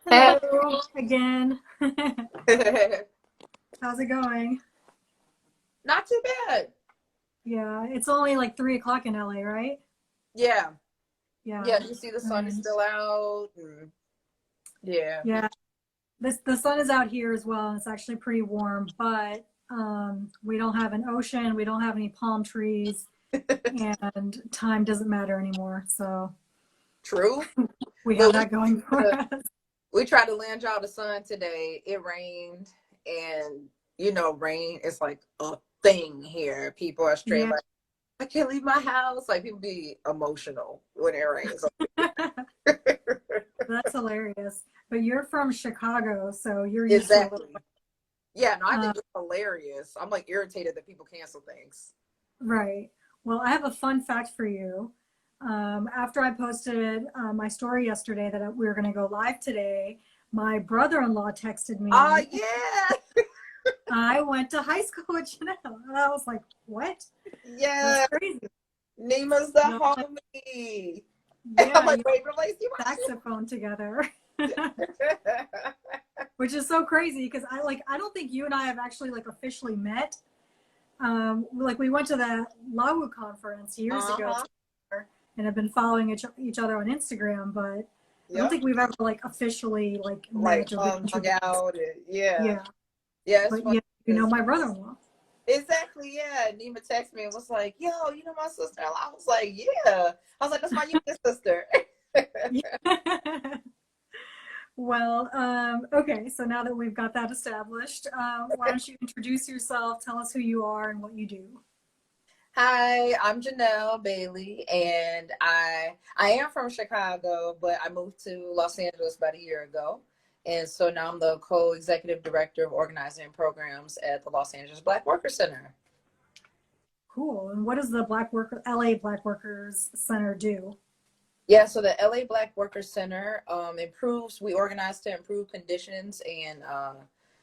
Hello again. How's it going? Not too bad. Yeah, it's only like 3 o'clock in LA, right? Yeah. Yeah. Yeah, you see the I sun is mean, still out. And yeah. yeah. The sun is out here as well, and it's actually pretty warm, but we don't have an ocean, we don't have any palm trees, and time doesn't matter anymore. So True. we have Look, that going for us. we tried to land y'all the sun today. It rained, and rain is like a thing here. People are straight Yeah. like, I can't leave my house. Like people be emotional when it rains. That's hilarious. But you're from Chicago, so you're used to a little. Exactly. Yeah, no, I Uh, think it's hilarious. I'm like irritated that people cancel things. Right. Well, I have a fun fact for you. After I posted my story yesterday that we were going to go live today, my brother-in-law texted Oh me. yeah. I went to high school with Janelle. And I was like, what? That's Yeah. crazy. Nima's the Y'all, homie. I'm yeah, like, you wait, replace you. saxophone together, which is so crazy because I don't think you and I have actually like officially met. Like we went to the LAWU conference years ago Uh-huh. and have been following each other on Instagram, but I don't Yep. think we've ever like officially like Like met or been hung introduced. out. And, yeah. Yeah, Yeah, it's but funny yeah, because my brother-in-law. exactly, yeah. Nima texted me and was like, yo, you know my sister? And I was like, yeah. I was like, that's my youngest sister. Yeah. Well, okay. So now that we've got that established, why don't you introduce yourself? Tell us who you are and what you do. Hi, I'm Janel Bailey, and I am from Chicago, but I moved to Los Angeles about a year ago. And so now I'm the co-executive director of organizing programs at the Los Angeles Black Worker Center. Cool. And what does the LA Black Workers Center do? Yeah, so the LA Black Worker Center we organize to improve conditions and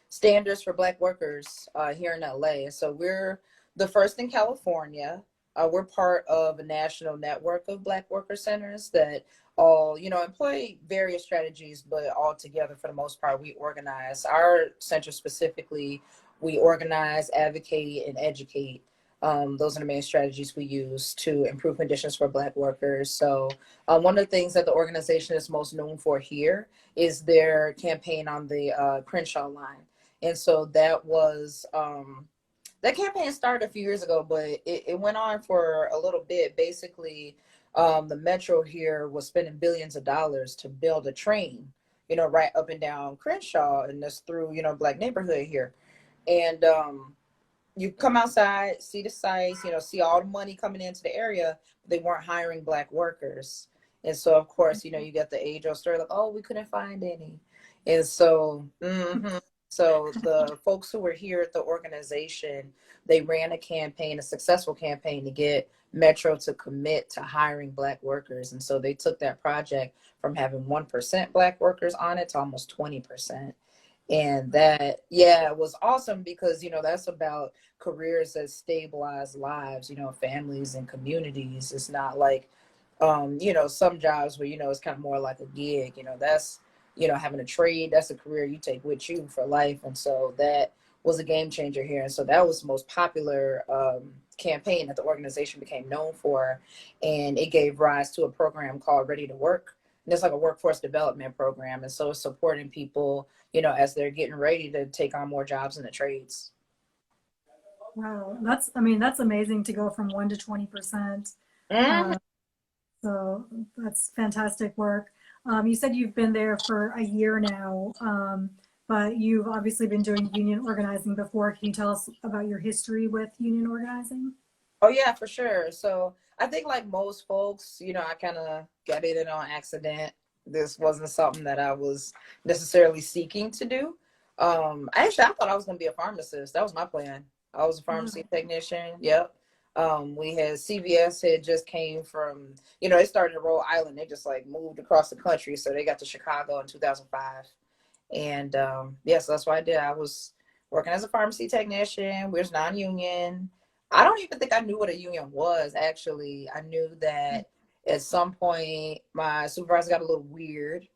standards for Black workers here in LA. So we're the first in California. We're part of a national network of Black worker centers that all, employ various strategies, but all together for the most part, we organize. Our center specifically, we organize, advocate, and educate. Those are the main strategies we use to improve conditions for Black workers. So one of the things that the organization is most known for here is their campaign on the Crenshaw line. And so that campaign started a few years ago, but it went on for a little bit. Basically, the metro here was spending billions of dollars to build a train, right up and down Crenshaw, and that's through, Black neighborhood here. And you come outside, see the sites, see all the money coming into the area, but they weren't hiring Black workers. And so, of course, you get the age old story like, oh, we couldn't find any. And so, so the folks who were here at the organization, they ran a campaign, a successful campaign to get Metro to commit to hiring Black workers. And so they took that project from having 1% Black workers on it to almost 20%. And that, yeah, it was awesome because, that's about careers that stabilize lives, families and communities. It's not like, some jobs where, it's kind of more like a gig, that's, having a trade, that's a career you take with you for life. And so that was a game changer here. And so that was the most popular campaign that the organization became known for. And it gave rise to a program called Ready to Work. And it's like a workforce development program. And so it's supporting people, as they're getting ready to take on more jobs in the trades. Wow, that's amazing to go from 1 to 20%. Mhm. Uh, so that's fantastic work. You said you've been there for a year now, but you've obviously been doing union organizing before. Can you tell us about your history with union organizing? Oh yeah, for sure. So I think like most folks, I kind of got in on accident. This wasn't something that I was necessarily seeking to do. Actually, I thought I was going to be a pharmacist. That was my plan. I was a pharmacy Wow. technician. Yep. We had CVS had just came from, it started in Rhode Island. They just like moved across the country. So they got to Chicago in 2005. And yeah, so that's what I did. I was working as a pharmacy technician. We was non-union. I don't even think I knew what a union was, actually. I knew that at some point my supervisor got a little weird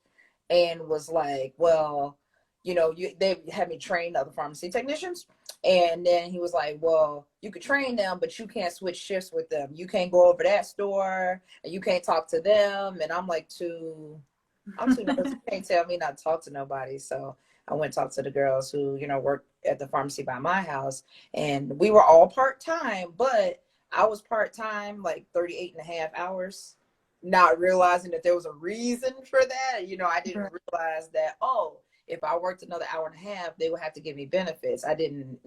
and was like, well, they had me train other pharmacy technicians. And then he was like, well, you could train them, but you can't switch shifts with them. You can't go over that store and you can't talk to them. And I'm like, I'm too nervous. You can't tell me not to talk to nobody. So I went and talked to the girls who, worked at the pharmacy by my house. And we were all part-time, but I was part-time, like 38 and a half hours, not realizing that there was a reason for that. I didn't realize that, if I worked another hour and a half, they would have to give me benefits. I didn't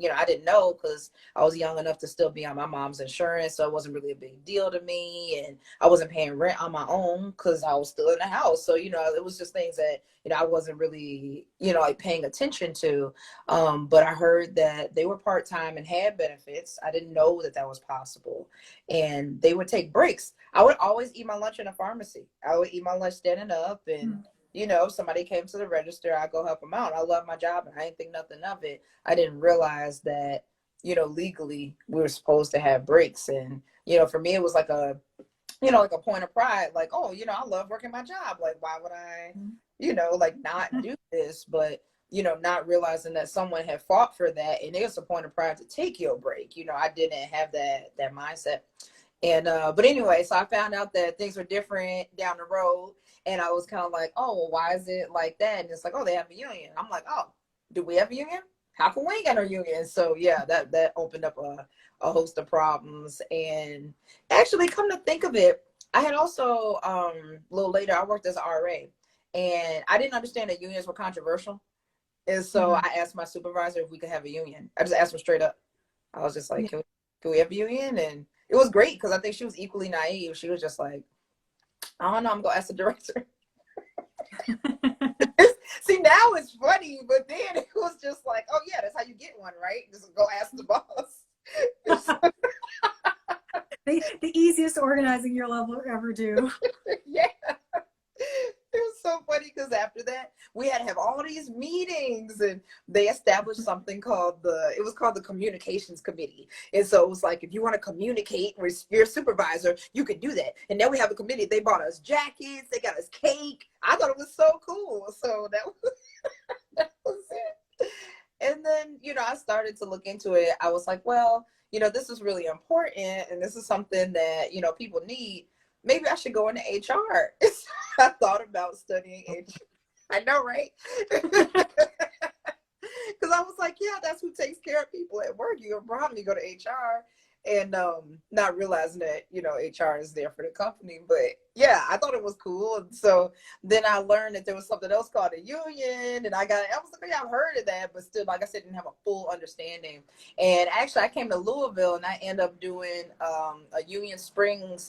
know because I was young enough to still be on my mom's insurance. So it wasn't really a big deal to me. And I wasn't paying rent on my own because I was still in the house. So, it was just things that, I wasn't really, like paying attention to. But I heard that they were part-time and had benefits. I didn't know that was possible. And they would take breaks. I would always eat my lunch in a pharmacy. I would eat my lunch standing up and if somebody came to the register, I go help them out. I love my job and I didn't think nothing of it. I didn't realize that, legally we were supposed to have breaks. And, for me, it was like a point of pride, like, I love working my job. Like, why would I, not do this? But, not realizing that someone had fought for that. And it was a point of pride to take your break. I didn't have that mindset. And, but anyway, so I found out that things were different down the road. And I was kind of like, oh, well, why is it like that? And it's like, oh, they have a union. I'm like, oh, do we have a union? How come we ain't got no union? So yeah, that opened up a host of problems. And actually, come to think of it, I had also, a little later, I worked as an RA. And I didn't understand that unions were controversial. And so I asked my supervisor if we could have a union. I just asked her straight up. I was just like, can we have a union? And it was great because I think she was equally naive. She was just like, I don't know, I'm going to ask the director. See, now it's funny, but then it was just like, oh, yeah, that's how you get one, right? Just go ask the boss. The easiest organizing you'll ever do. Yeah. It was so funny because after that, we had to have all these meetings and they established something called the communications committee. And so it was like, if you want to communicate with your supervisor, you could do that. And then we have a committee. They bought us jackets. They got us cake. I thought it was so cool. So that was it. And then, I started to look into it. I was like, well, this is really important. And this is something that, people need. Maybe I should go into HR. I thought about studying HR. I know, right? Because I was like, yeah, that's who takes care of people at work. You'll probably go to HR and not realizing that, HR is there for the company. But yeah, I thought it was cool. And so then I learned that there was something else called a union. And I was like, yeah, I've heard of that. But still, like I said, didn't have a full understanding. And actually, I came to Louisville and I ended up doing a union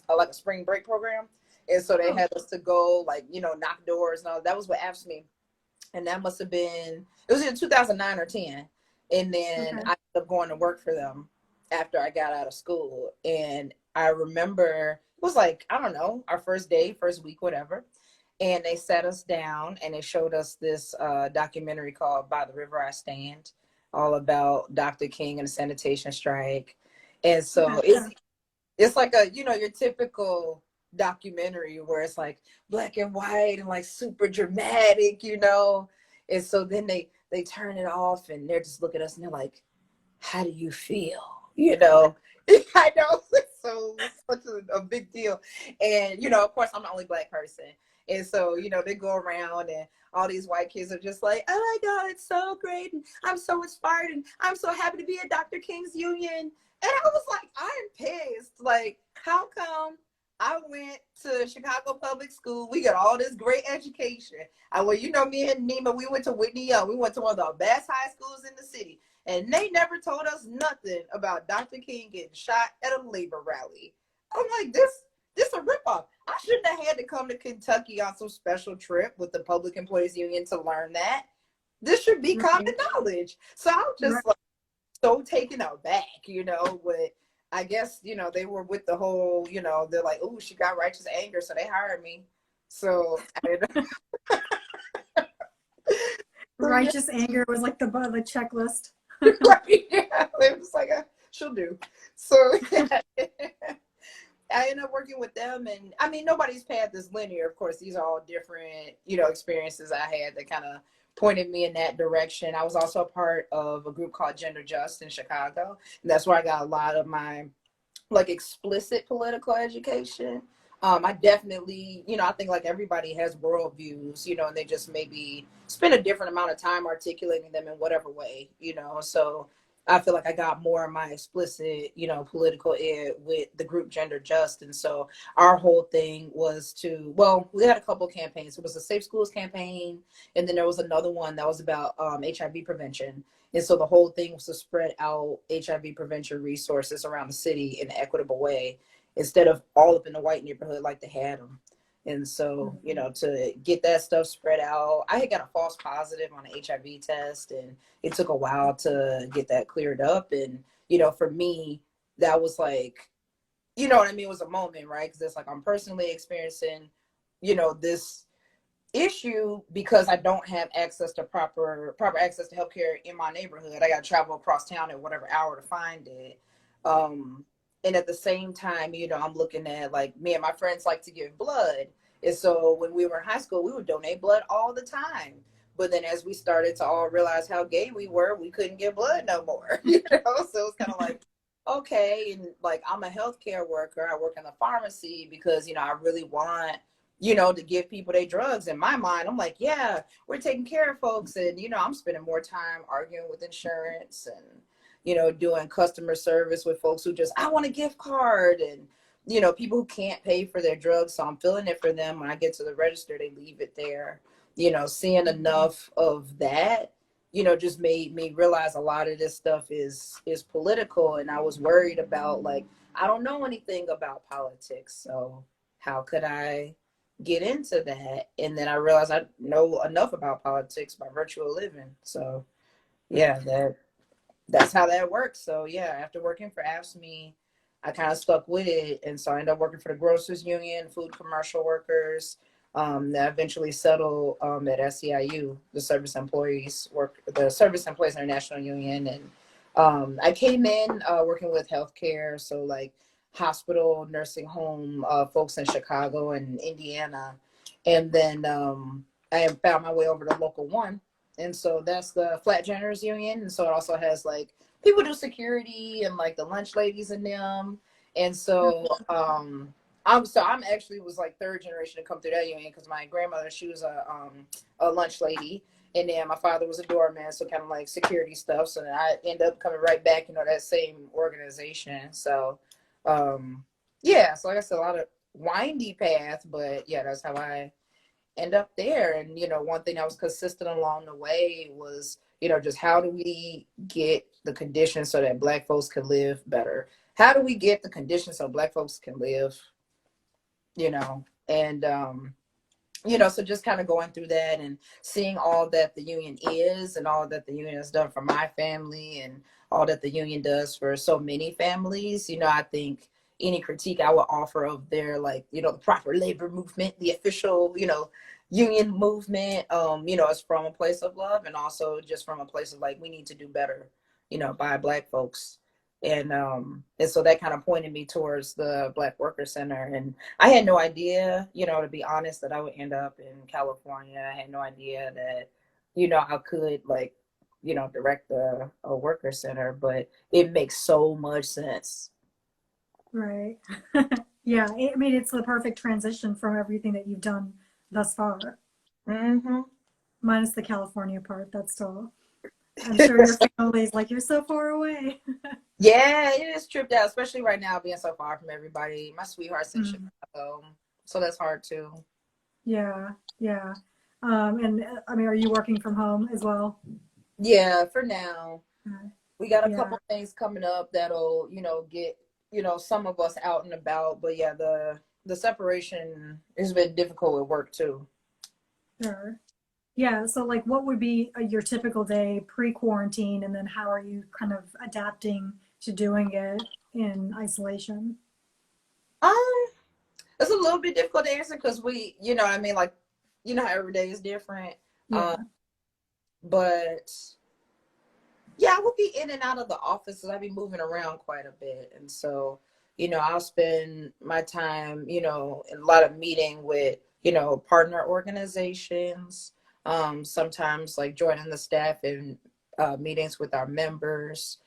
like a spring break program. And so they had us to go, like, knock doors and all. That was what AFSCME. And that must have been, it was in 2009 or 10. And then I ended up going to work for them after I got out of school. And I remember it was like, I don't know, our first week, whatever. And they sat us down and they showed us this documentary called By the River I Stand, all about Dr. King and the sanitation strike. And so it's like your typical documentary where it's like black and white and like super dramatic, And so then they turn it off and they're just looking at us and they're like, how do you feel? I know. So it's such a big deal. And, of course, I'm the only black person. And so, they go around and all these white kids are just like, oh my God, it's so great. And I'm so inspired. And I'm so happy to be at Dr. King's union. And I was like, I'm pissed. Like, how come I went to Chicago Public School? We got all this great education. Me and Nima, we went to Whitney Young. We went to one of the best high schools in the city. And they never told us nothing about Dr. King getting shot at a labor rally. I'm like, this a ripoff. I shouldn't have had to come to Kentucky on some special trip with the Public Employees Union to learn that. This should be common knowledge. So I was just like so taken aback, but I guess, they were with the whole, they're like, oh, she got righteous anger, so they hired me. So Righteous anger was like the checklist. Right, yeah. It was like, she'll do. So I ended up working with them, and I mean, nobody's path is linear. Of course, these are all different, you know, experiences I had that kind of pointed me in that direction. I was also a part of a group called Gender Just in Chicago, and that's where I got a lot of my like explicit political education. I definitely, you know, I think like everybody has worldviews, you know, and they just maybe spend a different amount of time articulating them in whatever way, you know. So I feel like I got more of my explicit, you know, political ed with the group Gender Just. And so our whole thing was to, well, we had a couple campaigns. It was a Safe Schools campaign, and then there was another one that was about HIV prevention. And so the whole thing was to spread out HIV prevention resources around the city in an equitable way instead of all up in the white neighborhood like they had them. And so, you know, to get that stuff spread out, I had got a false positive on an HIV test, and it took a while to get that cleared up. And, you know, for me, that was like, you know what I mean? It was a moment, right? Because it's like I'm personally experiencing, you know, this issue because I don't have access to proper access to healthcare in my neighborhood. I got to travel across town at whatever hour to find it. And at the same time, you know, I'm looking at like me and my friends like to give blood. And so when we were in high school, we would donate blood all the time. But then as we started to all realize how gay we were, we couldn't give blood no more. You know, so it's kind of like, okay, and like I'm a healthcare worker. I work in the pharmacy because, you know, I really want, you know, to give people their drugs. In my mind, I'm like, yeah, we're taking care of folks. And, you know, I'm spending more time arguing with insurance and, you know, doing customer service with folks who just, I want a gift card, and, you know, people who can't pay for their drugs. So I'm filling it for them. When I get to the register, they leave it there. You know, seeing enough of that, you know, just made me realize a lot of this stuff is political. And I was worried about, like, I don't know anything about politics. So how could I get into that? And then I realized I know enough about politics by virtue of living. So yeah, that's how that works. So yeah, after working for AFSCME, I kind of stuck with it, and so I ended up working for the Grocers Union, food commercial workers. That eventually settled at SEIU, the Service Employees International Union, and I came in working with healthcare, so like hospital, nursing home folks in Chicago and Indiana, and then I found my way over to Local One, and so that's the Flat Janitors Union, and so it also has like people do security and like the lunch ladies in them, and so I'm actually was like third generation to come through that union because my grandmother, she was a lunch lady, and then my father was a doorman, so kind of like security stuff. So then I end up coming right back, you know, that same organization. So yeah, so like I said, a lot of windy path, but yeah, that's how I end up there. And, you know, one thing that was consistent along the way was, you know, just how do we get the conditions so that Black folks can live better? How do we get the conditions so Black folks can live, you know? And, you know, so just kind of going through that and seeing all that the union is and all that the union has done for my family and all that the union does for so many families, you know, I think any critique I would offer of their, like, you know, the proper labor movement, the official, you know, union movement, you know, is from a place of love and also just from a place of like, we need to do better, you know, by Black folks. And so that kind of pointed me towards the Black Worker Center. And I had no idea, you know, to be honest, that I would end up in California. I had no idea that, you know, I could like, you know, direct a worker center, but it makes so much sense. Right. Yeah, I mean, it's the perfect transition from everything that you've done thus far, Mm-hmm. minus the California part. That's still, I'm sure your family's like, you're so far away. Yeah, it is tripped out, especially right now being so far from everybody. My sweetheart's in Mm. Chicago, so that's hard too. Yeah, yeah. And I mean, are you working from home as well? Yeah, for now. Uh, We got a yeah, couple things coming up that'll, you know, get, you know, some of us out and about. But yeah, the separation has been difficult with work too. sure. Yeah, so like what would be your typical day pre-quarantine, and then how are you kind of adapting to doing it in isolation? Um, it's a little bit difficult to answer because we, you know, what I mean, like, you know, how every day is different. Um, Yeah. but yeah, I would be in and out of the office, and I'd be moving around quite a bit, and so I'll spend my time, in a lot of meeting with, partner organizations, sometimes like joining the staff in meetings with our members,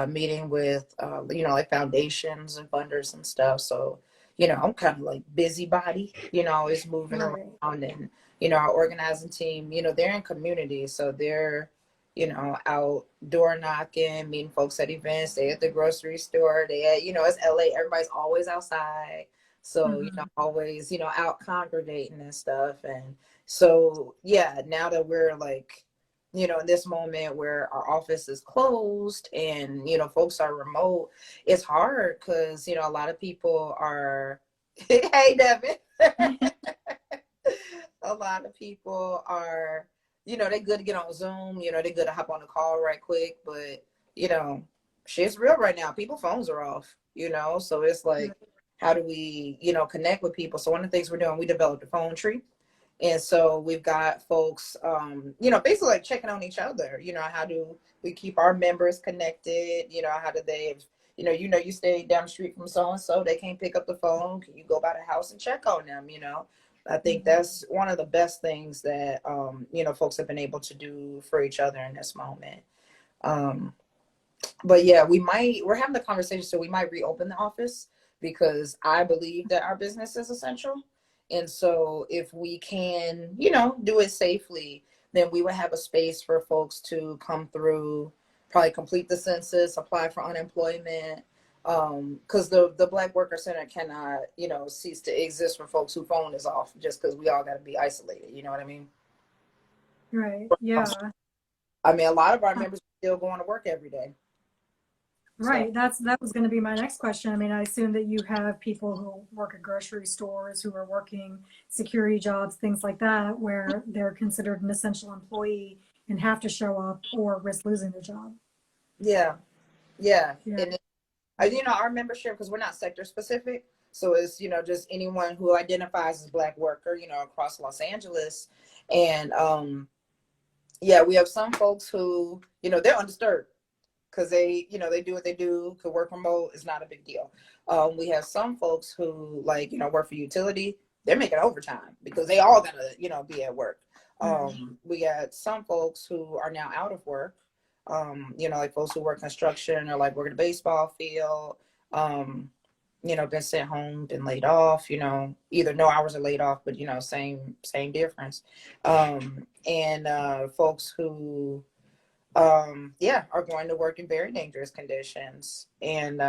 meeting with, like foundations and funders and stuff. So, I'm kind of like busybody, always moving Right. around. And, our organizing team, they're in community. So they're, out door knocking, meeting folks at events. They at the grocery store. They at, it's LA. Everybody's always outside. So, Hmm. always, out congregating and stuff. And so, yeah, now that we're like, in this moment where our office is closed and, folks are remote, it's hard because, a lot of people are, hey, Devin. A lot of people are, they good to get on Zoom, they good to hop on a call right quick, but, shit's real right now. People phones are off, so it's like, how do we, connect with people? So one of the things we're doing, we developed a phone tree. And so we've got folks, basically like checking on each other, how do we keep our members connected? How do they, you stay down the street from so-and-so, they can't pick up the phone. Can you go by the house and check on them? I think that's one of the best things that, folks have been able to do for each other in this moment. But yeah, we're having the conversation, so we might reopen the office because I believe that our business is essential. And so if we can, do it safely, then we would have a space for folks to come through, probably complete the census, apply for unemployment. Because the Black Worker Center cannot, cease to exist for folks whose phone is off just because we all got to be isolated. You know what I mean? Right. Yeah. I mean, a lot of our members are still going to work every day. So. Right. That was going to be my next question. I mean, I assume that you have people who work at grocery stores who are working security jobs, things like that, where they're considered an essential employee and have to show up or risk losing their job. Yeah. Yeah. Yeah. And our membership, because we're not sector specific, so it's just anyone who identifies as Black worker, across Los Angeles. And yeah, we have some folks who they're undisturbed because they they do what they do, could work remote, is not a big deal. We have some folks who like work for utility, they're making overtime because they all gotta be at work. We got some folks who are now out of work, like folks who work construction or like work in a baseball field, been sent home, been laid off, either no hours are laid off, but same difference. And folks who are going to work in very dangerous conditions. And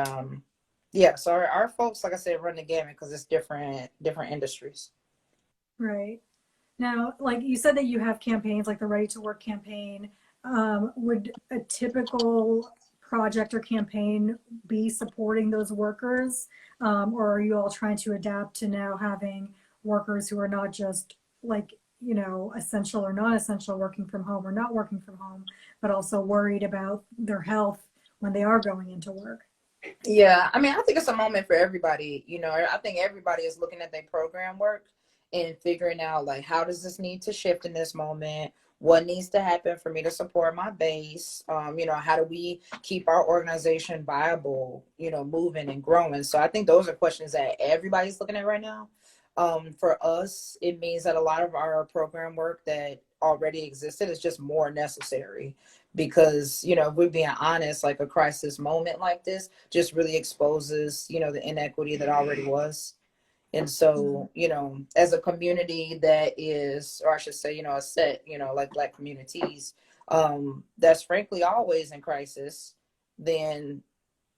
yeah, so our folks, like I said, run the gamut because it's different industries. Right. Now, like you said that you have campaigns like the Ready to Work campaign. Would a typical project or campaign be supporting those workers? Or are you all trying to adapt to now having workers who are not just like, essential or non-essential working from home or not working from home, but also worried about their health when they are going into work? Yeah, I mean, I think it's a moment for everybody. I think everybody is looking at their program work and figuring out like, how does this need to shift in this moment? What needs to happen for me to support my base? How do we keep our organization viable, moving and growing? So I think those are questions that everybody's looking at right now. For us, it means that a lot of our program work that already existed is just more necessary because, if we're being honest, like a crisis moment like this just really exposes, the inequity that already was. And so, as a community that is, or I should say, a set, like Black communities, that's frankly always in crisis, then,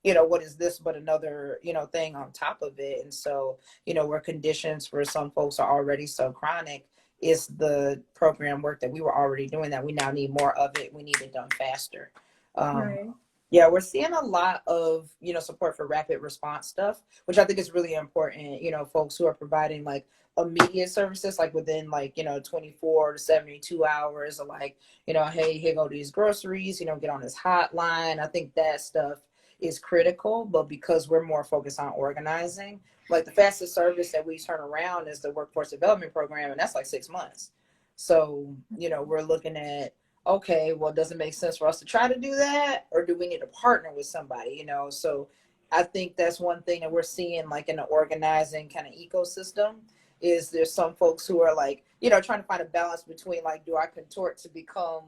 what is this but another, thing on top of it? And so, where conditions for some folks are already so chronic, is the program work that we were already doing that we now need more of it. We need it done faster. Um, Right. yeah, we're seeing a lot of, support for rapid response stuff, which I think is really important. Folks who are providing like immediate services, like within like, 24 to 72 hours, or like, hey, here go these groceries, get on this hotline. I think that stuff is critical, but because we're more focused on organizing, like the fastest service that we turn around is the workforce development program, and that's like 6 months. So, we're looking at, okay, well, does it make sense for us to try to do that, or do we need to partner with somebody? So I think that's one thing that we're seeing, like in the organizing kind of ecosystem, is there's some folks who are like, trying to find a balance between like, do I contort to become,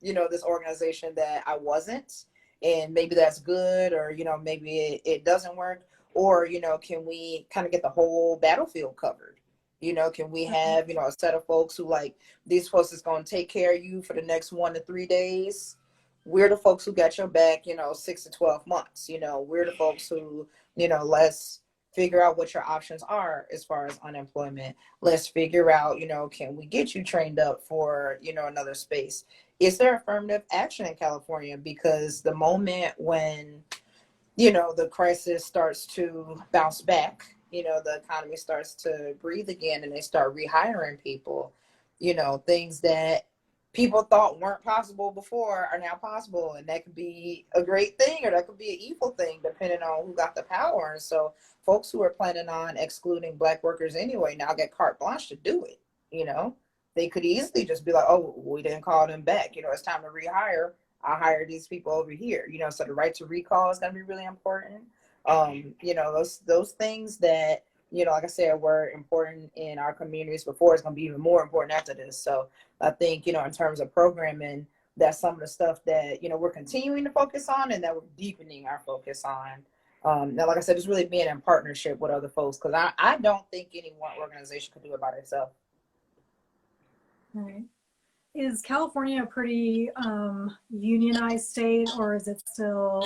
this organization that I wasn't, and maybe that's good, or, maybe it doesn't work, or, can we kind of get the whole battlefield covered? Can we have, a set of folks who like, these folks is going to take care of you for the next 1 to 3 days. We're the folks who got your back, 6 to 12 months. We're the folks who, let's figure out what your options are as far as unemployment. Let's figure out, can we get you trained up for, another space? Is there affirmative action in California? Because the moment when, the crisis starts to bounce back, the economy starts to breathe again and they start rehiring people, things that people thought weren't possible before are now possible. And that could be a great thing, or that could be an evil thing, depending on who got the power. And so folks who are planning on excluding Black workers anyway now get carte blanche to do it. They could easily just be like, oh, we didn't call them back. It's time to rehire. I'll hire these people over here. So the right to recall is going to be really important. Those things that, like I said, were important in our communities before is going to be even more important after this. So I think, in terms of programming, that's some of the stuff that, we're continuing to focus on and that we're deepening our focus on. Now, like I said, it's really being in partnership with other folks, because I don't think any one organization could do it by itself. Right. Is California a pretty unionized state, or is it still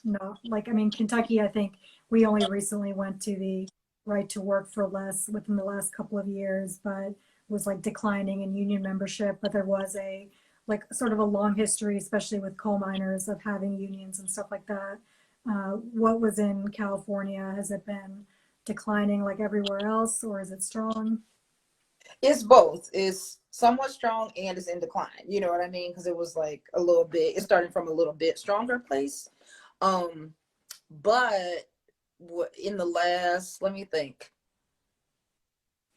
no? Like, I mean, Kentucky, I think we only recently went to the right to work for less within the last couple of years, but was like declining in union membership. But there was a like sort of a long history, especially with coal miners, of having unions and stuff like that. What was in California? Has it been declining like everywhere else, or is it strong? It's both. It's somewhat strong and it's in decline. You know what I mean? Because it was like a little bit, it's starting from a little bit stronger place. But in the last, let me think.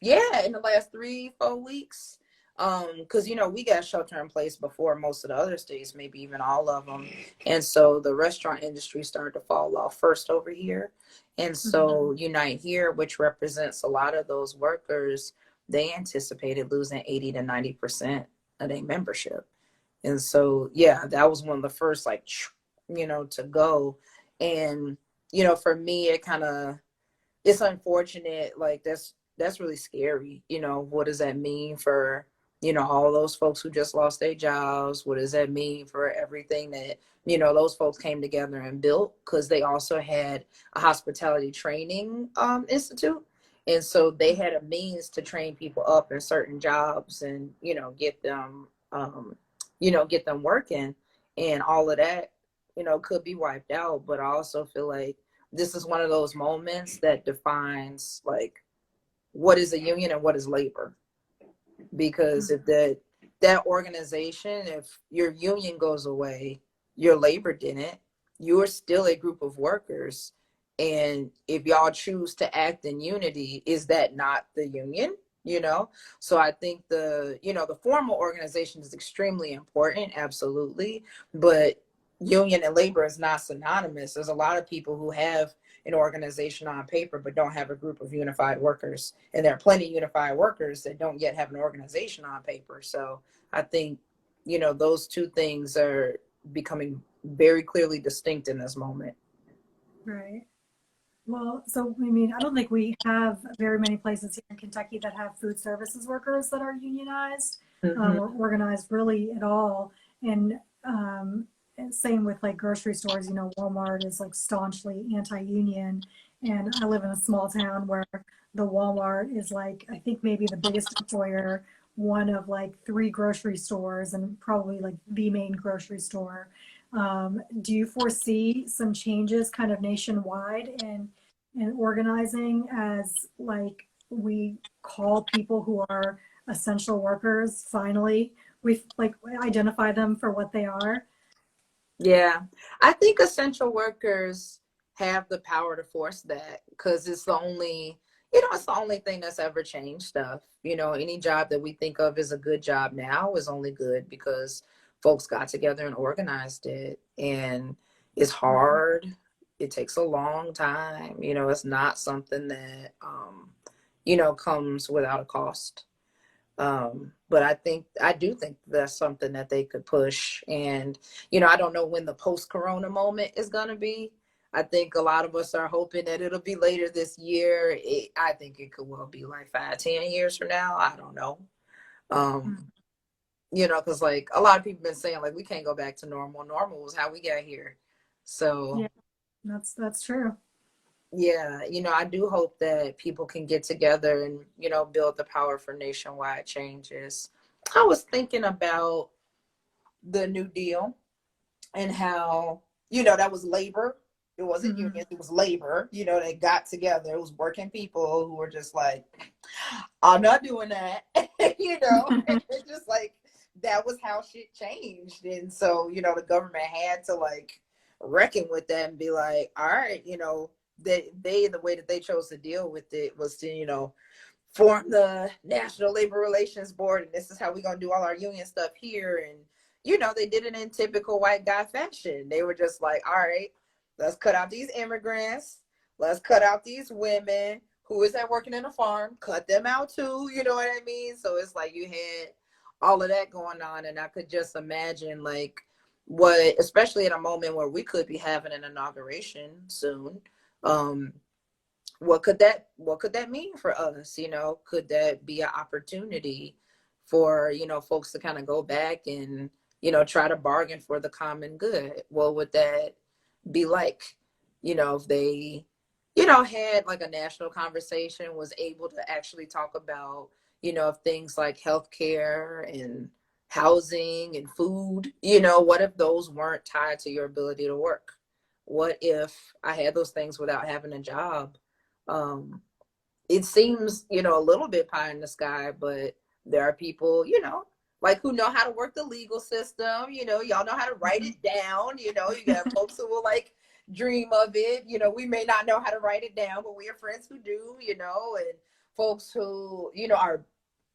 Yeah, in the last 3-4 weeks. Because we got shelter in place before most of the other states, maybe even all of them. And so the restaurant industry started to fall off first over here. And so Unite Here, which represents a lot of those workers, they anticipated losing 80 to 90% of their membership. And so, yeah, that was one of the first, like, to go. And, for me, it's unfortunate. Like, that's really scary. What does that mean for, all those folks who just lost their jobs? What does that mean for everything that, those folks came together and built? Because they also had a hospitality training institute. And so they had a means to train people up in certain jobs and, get them, get them working, and all of that, could be wiped out. But I also feel like this is one of those moments that defines like what is a union and what is labor. Because if that organization, if your union goes away, your labor didn't, you're still a group of workers. And if y'all choose to act in unity, is that not the union? So I think the formal organization is extremely important, absolutely, but union and labor is not synonymous. There's a lot of people who have an organization on paper but don't have a group of unified workers, and there are plenty of unified workers that don't yet have an organization on paper. So I think those two things are becoming very clearly distinct in this moment. Right. Well, so I mean, I don't think we have very many places here in Kentucky that have food services workers that are unionized or organized really at all. And same with like grocery stores. Walmart is like staunchly anti-union, and I live in a small town where the Walmart is like, I think maybe the biggest employer, one of like 3 grocery stores, and probably like the main grocery store. Do you foresee some changes kind of nationwide in organizing as like we call people who are essential workers, finally we like identify them for what they are? Yeah, I think essential workers have the power to force that, because it's the only, it's the only thing that's ever changed stuff. Any job that we think of as a good job now is only good because folks got together and organized it. And it's hard. it takes a long time. It's not something that, comes without a cost. But I do think that's something that they could push. And, I don't know when the post-corona moment is going to be. I think a lot of us are hoping that it'll be later this year. I think it could well be like 5, 10 years from now. I don't know. Because like a lot of people been saying, like, we can't go back to normal. Normal was how we got here. So Yeah, that's true. yeah, I do hope that people can get together and, build the power for nationwide changes. I was thinking about the New Deal and how, that was labor. It wasn't Hmm. unions, it was labor, they got together. It was working people who were just like, I'm not doing that, It's just like, that was how shit changed. And so, the government had to like reckon with that and be like, all right, the way that they chose to deal with it was to, form the National Labor Relations Board, and this is how we're going to do all our union stuff here. And, they did it in typical white guy fashion. They were just like, all right, let's cut out these immigrants. Let's cut out these women. Who is that working in a farm? Cut them out too. You know what I mean? So it's like you had all of that going on. And I could just imagine like what, especially at a moment where we could be having an inauguration soon. What could that mean for us? Could that be an opportunity for, folks to kind of go back and, try to bargain for the common good? What would that be like, if they, had like a national conversation, was able to actually talk about, things like healthcare and housing and food, what if those weren't tied to your ability to work? What if I had those things without having a job? Um, it seems, a little bit pie in the sky, but there are people, like who know how to work the legal system, y'all know how to write it down, you got folks who will like dream of it, we may not know how to write it down, but we have friends who do, and folks who, are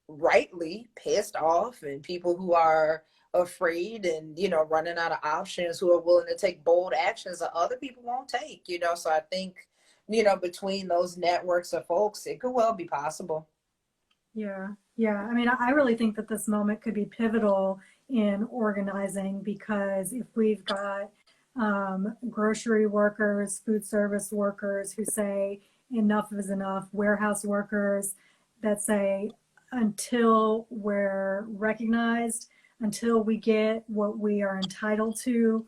rightly pissed off, and people who are afraid and, running out of options, who are willing to take bold actions that other people won't take, so I think, between those networks of folks, it could well be possible. Yeah, yeah. I mean, I really think that this moment could be pivotal in organizing, because if we've got grocery workers, food service workers who say enough is enough, warehouse workers that say until we're recognized, until we get what we are entitled to,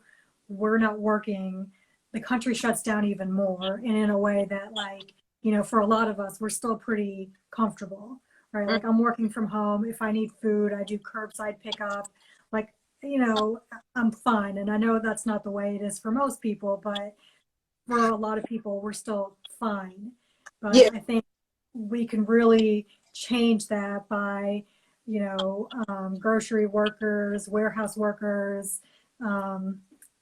we're not working, the country shuts down even more. And in a way that, like, for a lot of us, we're still pretty comfortable, right? Like, I'm working from home. If I need food, I do curbside pickup. Like, I'm fine. And I know that's not the way it is for most people, but for a lot of people, we're still fine. But Yeah. I think we can really change that by, grocery workers, warehouse workers,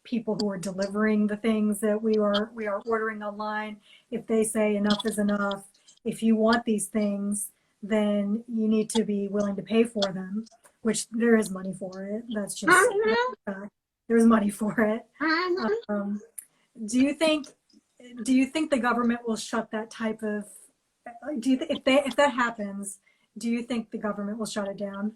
people who are delivering the things that we are ordering online. If they say enough is enough, if you want these things, then you need to be willing to pay for them, which there is money for it. That's a fact. There's money for it. Um, do you think the government will shut that type of, if that happens, do you think the government will shut it down?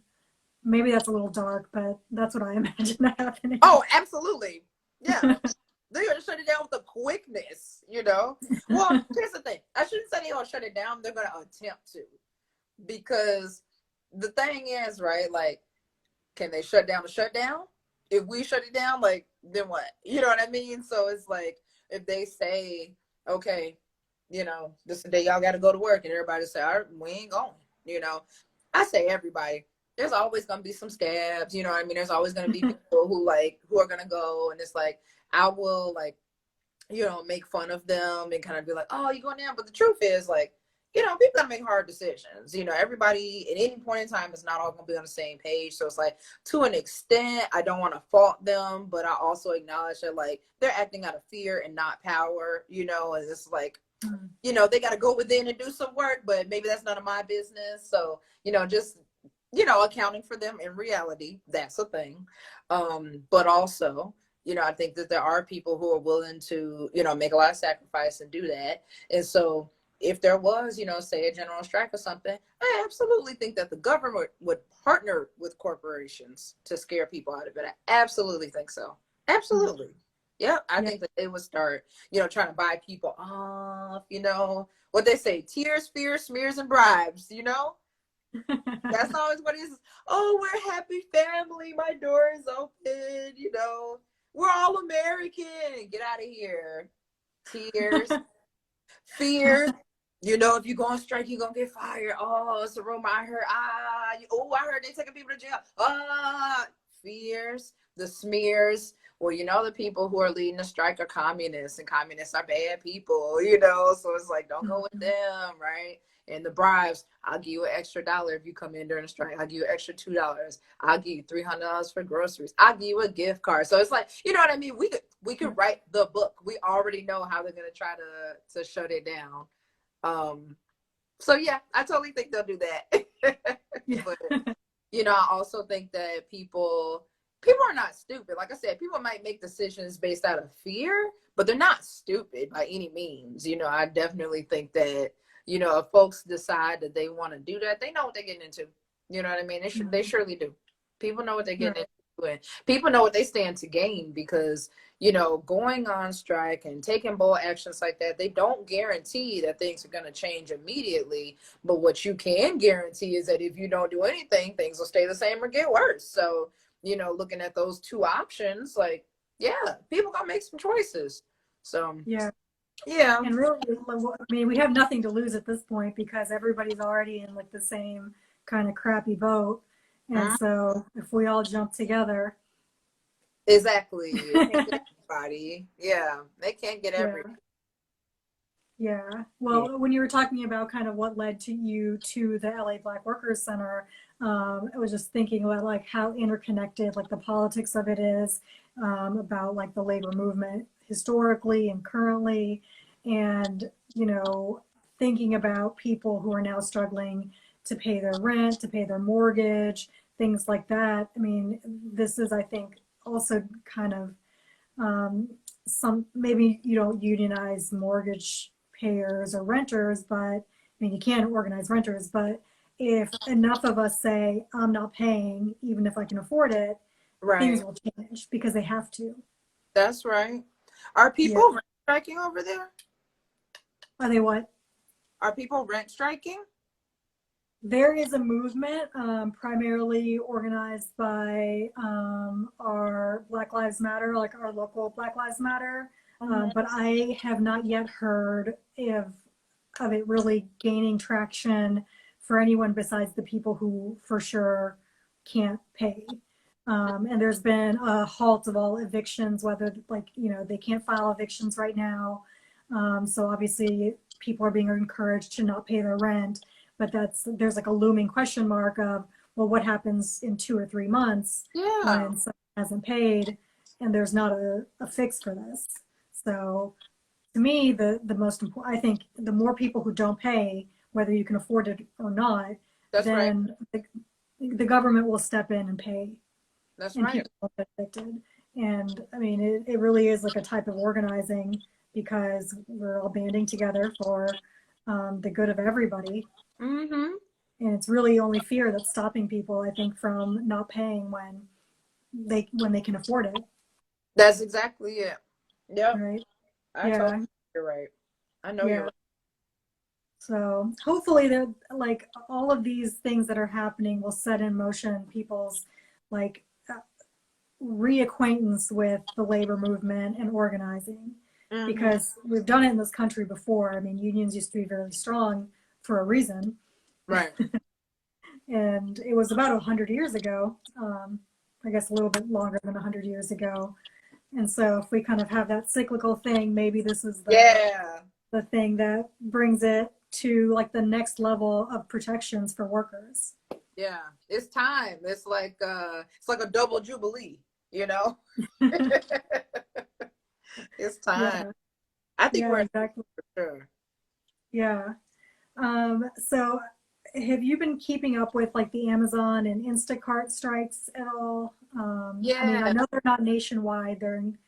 Maybe that's a little dark, but that's what I imagine happening. Oh, absolutely. Yeah. They're going to shut it down with a quickness, Well, here's the thing. I shouldn't say they're going to shut it down. They're going to attempt to. Because the thing is, right, like, can they shut down the shutdown? If we shut it down, like, then what? You know what I mean? So it's like, if they say, okay, this is the day y'all got to go to work, and everybody say, all right, we ain't going, I say everybody. There's always going to be some scabs, what I mean? There's always going to be people who are going to go, and it's like, I will, like, make fun of them and kind of be like, oh, you're going down. But the truth is, like, people gotta make hard decisions. Everybody at any point in time is not all gonna be on the same page. So it's like, to an extent, I don't want to fault them, but I also acknowledge that, like, they're acting out of fear and not power, and it's like, they gotta go within and do some work, but maybe that's none of my business. So, just, accounting for them in reality, that's a thing. But also, I think that there are people who are willing to, make a lot of sacrifice and do that. And so if there was, say a general strike or something, I absolutely think that the government would partner with corporations to scare people out of it. I absolutely think so. Absolutely. Yeah, I think that they would start, trying to buy people off, what they say, tears, fear, smears, and bribes, That's always what it is. Oh, we're a happy family. My door is open, We're all American. Get out of here. Tears, fear. If you go on strike, you're gonna get fired. Oh, it's a rumor I heard. I heard they taking people to jail. Fears, the smears. Well, the people who are leading the strike are communists, and communists are bad people, So it's like, don't go with them, right? And the bribes, I'll give you an extra $1 if you come in during the strike. I'll give you an extra $2. I'll give you $300 for groceries. I'll give you a gift card. So it's like, you know what I mean? We could write the book. We already know how they're gonna try to shut it down. So yeah, I totally think they'll do that. But I also think that people are not stupid. Like I said, people might make decisions based out of fear, but they're not stupid by any means. I definitely think that, if folks decide that they want to do that, they know what they're getting into. You know what I mean? They surely do. People know what they're getting into, and people know what they stand to gain because, going on strike and taking bold actions like that, they don't guarantee that things are going to change immediately. But what you can guarantee is that if you don't do anything, things will stay the same or get worse. So, looking at those two options, like, yeah, people gonna make some choices. So, yeah. And really, I mean, we have nothing to lose at this point because everybody's already in like the same kind of crappy boat. And so if we all jump together. Exactly. They can't get everybody. Yeah. They can't get everybody. Yeah. Well, when you were talking about kind of what led to you to the LA Black Workers Center, I was just thinking about like how interconnected like the politics of it is, about like the labor movement historically and currently, and thinking about people who are now struggling to pay their rent, to pay their mortgage, things like that. I mean, this is, I think, also kind of some, maybe you don't unionize mortgage payers or renters, but I mean, you can't organize renters, but if enough of us say, I'm not paying, even if I can afford it, things will change because they have to. That's right. Are people rent striking over there? Are they what? Are people rent striking? There is a movement, primarily organized by our Black Lives Matter, like our local Black Lives Matter. But I have not yet heard of it really gaining traction for anyone besides the people who for sure can't pay. And there's been a halt of all evictions, whether they can't file evictions right now. So obviously people are being encouraged to not pay their rent, but there's like a looming question mark of, well, what happens in 2 or 3 months when someone hasn't paid and there's not a fix for this. So to me, the most important, I think the more people who don't pay, whether you can afford it or not, then the government will step in and pay. That's and right. People will get evicted. And I mean, it really is like a type of organizing because we're all banding together for the good of everybody. Mm-hmm. And it's really only fear that's stopping people, I think, from not paying when they can afford it. That's exactly it. Yep. Right. Totally, you're right. I know you're right. So hopefully that like all of these things that are happening will set in motion people's like reacquaintance with the labor movement and organizing, because we've done it in this country before. I mean, unions used to be very strong for a reason. Right. And it was about 100 years ago, I guess a little bit longer than 100 years ago. And so if we kind of have that cyclical thing, maybe this is the thing that brings it to like the next level of protections for workers. Yeah, it's time. It's like a double jubilee, It's time. Yeah. I think we're exactly for sure. Yeah. So have you been keeping up with like the Amazon and Instacart strikes at all? I mean, I Yeah, know they're not nationwide, they're in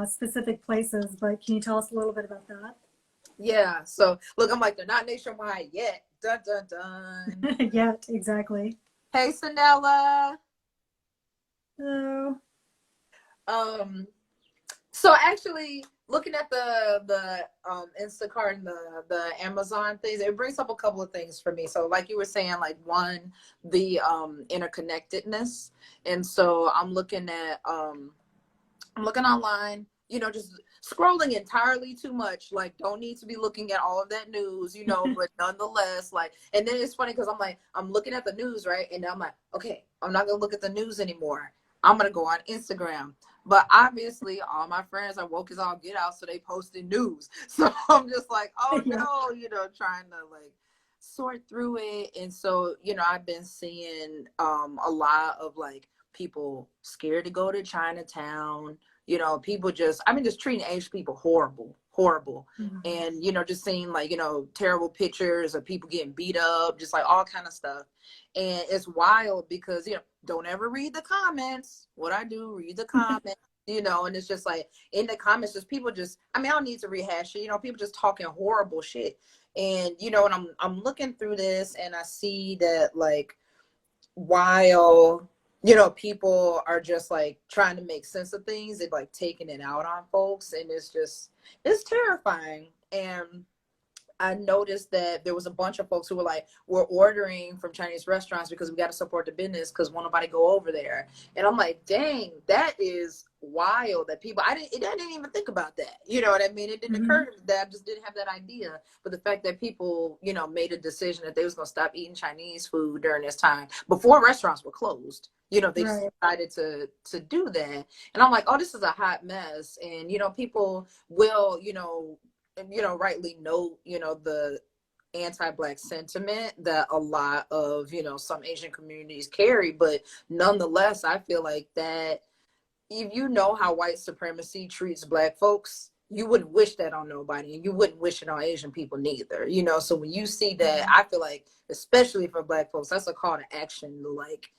specific places, but can you tell us a little bit about that? yeah. So look, I'm like, they're not nationwide yet. Dun dun dun. Yet, exactly. Hey, Sanella. Oh, Um, so actually looking at the Instacart and the Amazon things, it brings up a couple of things for me. So like you were saying, like one, the interconnectedness. And so I'm looking online, just scrolling entirely too much. Like, don't need to be looking at all of that news, but nonetheless, like, and then it's funny because I'm looking at the news, right? And I'm like, okay, I'm not going to look at the news anymore. I'm going to go on Instagram. But obviously, all my friends are woke as all get out, so they posted news. So I'm just like, oh yeah. no, trying to like sort through it. And so, I've been seeing a lot of like people scared to go to Chinatown, people just treating Asian people horrible, horrible. Mhm. And, just seeing like, terrible pictures of people getting beat up, just like all kind of stuff. And it's wild because, don't ever read the comments. What I do, read the comments, and it's just like in the comments, just people I don't need to rehash it, people just talking horrible shit. And, and I'm looking through this and I see that like, while people are just like trying to make sense of things, they're like taking it out on folks, and it's terrifying. And I noticed that there was a bunch of folks who were like, we're ordering from Chinese restaurants because we got to support the business because won't nobody go over there. And I'm like, dang, that is wild that I didn't even think about that. You know what I mean? It didn't occur Mhm. to me that I just didn't have that idea. But the fact that people, made a decision that they was going to stop eating Chinese food during this time before restaurants were closed, they Right. decided to do that. And I'm like, oh, this is a hot mess. And, people will, rightly note, the anti-black sentiment that a lot of, some Asian communities carry. But nonetheless, I feel like that if you know how white supremacy treats black folks, you wouldn't wish that on nobody, and you wouldn't wish it on Asian people neither. So when you see that, Mhm. I feel like, especially for black folks, that's a call to action. Like,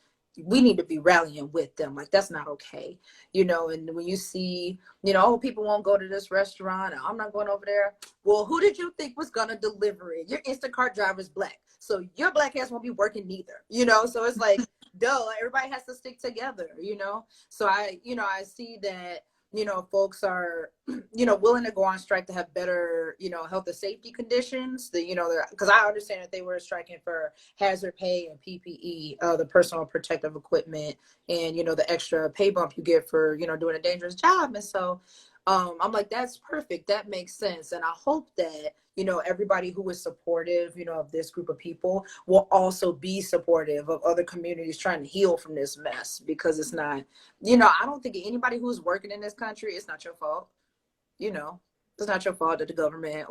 we need to be rallying with them. Like, that's not okay. And when you see, oh, people won't go to this restaurant, I'm not going over there. Well, who did you think was gonna deliver it? Your Instacart driver's black, so your black ass won't be working neither. So it's like, duh, everybody has to stick together. So I see that, folks are, willing to go on strike to have better, health and safety conditions. Because I understand that they were striking for hazard pay and PPE, the personal protective equipment, and, the extra pay bump you get for, doing a dangerous job. And so I'm like, that's perfect. That makes sense. And I hope that, everybody who is supportive, of this group of people will also be supportive of other communities trying to heal from this mess, because it's not, I don't think anybody who's working in this country, it's not your fault. You know, it's not your fault that the government